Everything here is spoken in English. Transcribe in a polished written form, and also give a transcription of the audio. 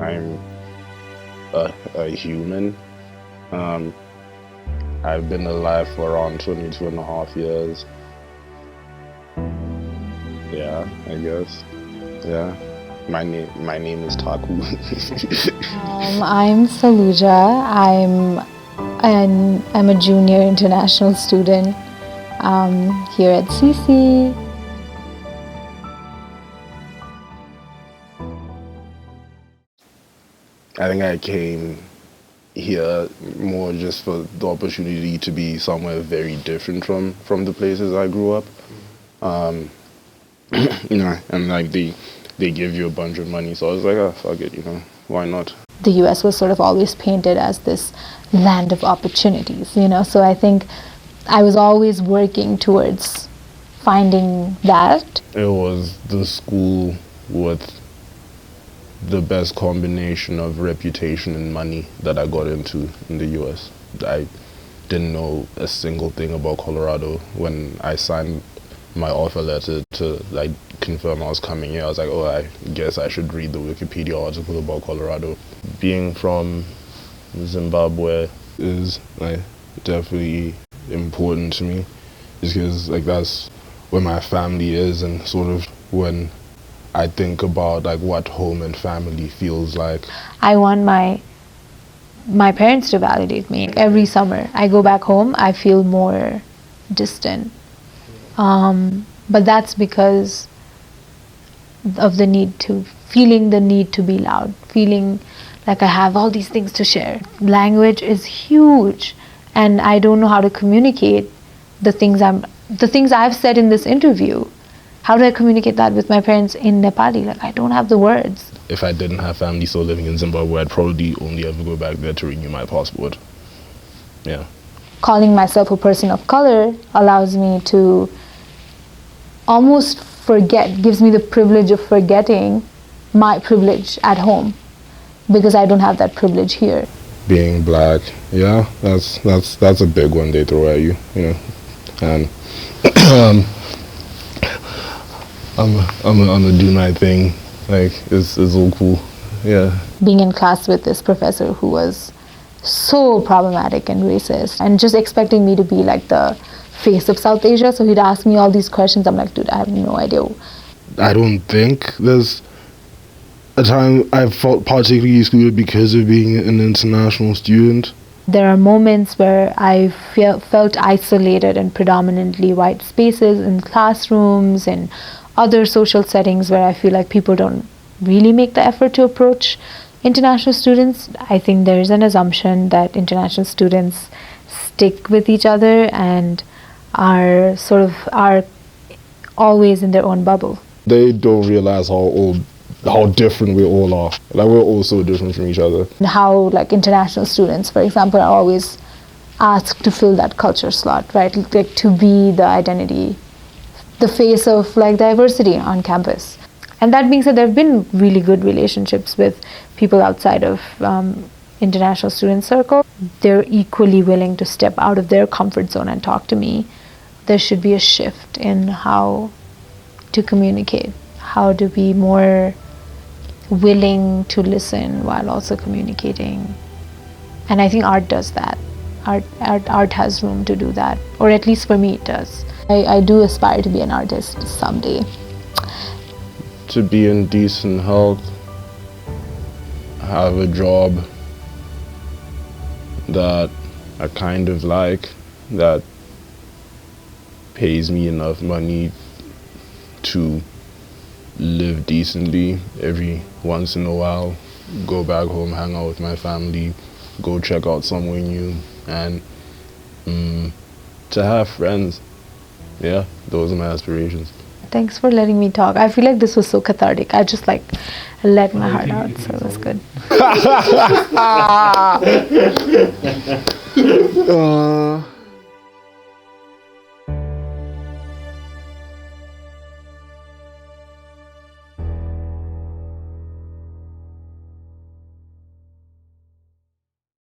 I'm a human. I've been alive for around 22 and a half years. Yeah, I guess. Yeah. My name is Taku. I'm Saluja. I'm a junior international student here at CC. I think I came here more just for the opportunity to be somewhere very different from the places I grew up. And like they give you a bunch of money, so I was like, oh, fuck it, why not? The US was sort of always painted as this land of opportunities, so I think I was always working towards finding that. It was the school with the best combination of reputation and money that I got into in the US. I didn't know a single thing about Colorado. When I signed my offer letter to like confirm I was coming here, I was like, oh, I guess I should read the Wikipedia article about Colorado. Being from Zimbabwe is like definitely important to me, just because like that's where my family is, and sort of when I think about like what home and family feels like. I want my parents to validate me. Every summer I go back home, I feel more distant. But that's because of feeling the need to be loud, feeling like I have all these things to share. Language is huge, and I don't know how to communicate the things I've said in this interview. How do I communicate that with my parents in Nepali? Like, I don't have the words. If I didn't have family still living in Zimbabwe, I'd probably only ever go back there to renew my passport. Yeah. Calling myself a person of color allows me to almost gives me the privilege of forgetting my privilege at home, because I don't have that privilege here. Being black, yeah, that's a big one they throw at you, and I'm gonna do my thing. Like it's all cool, yeah. Being in class with this professor who was so problematic and racist, and just expecting me to be like the face of South Asia, so he'd ask me all these questions. I'm like, dude, I have no idea. I don't think there's a time I felt particularly excluded because of being an international student. There are moments where I felt isolated in predominantly white spaces, in classrooms and other social settings where I feel like people don't really make the effort to approach international students. I think there's an assumption that international students stick with each other and are always in their own bubble. They don't realize how different we all are. Like, we're all so different from each other. And how like international students, for example, are always asked to fill that culture slot, right? Like to be the identity, the face of like diversity on campus. And that being said, there have been really good relationships with people outside of international student circle. They're equally willing to step out of their comfort zone and talk to me. There should be a shift in how to communicate, how to be more willing to listen while also communicating. And I think art does that. Art has room to do that, or at least for me it does. I do aspire to be an artist someday. To be in decent health, have a job that I kind of like, that pays me enough money to live decently every once in a while, go back home, hang out with my family, go check out somewhere new, and to have friends. Yeah, those are my aspirations. Thanks for letting me talk. I feel like this was so cathartic. I just like let my heart out, so it was good.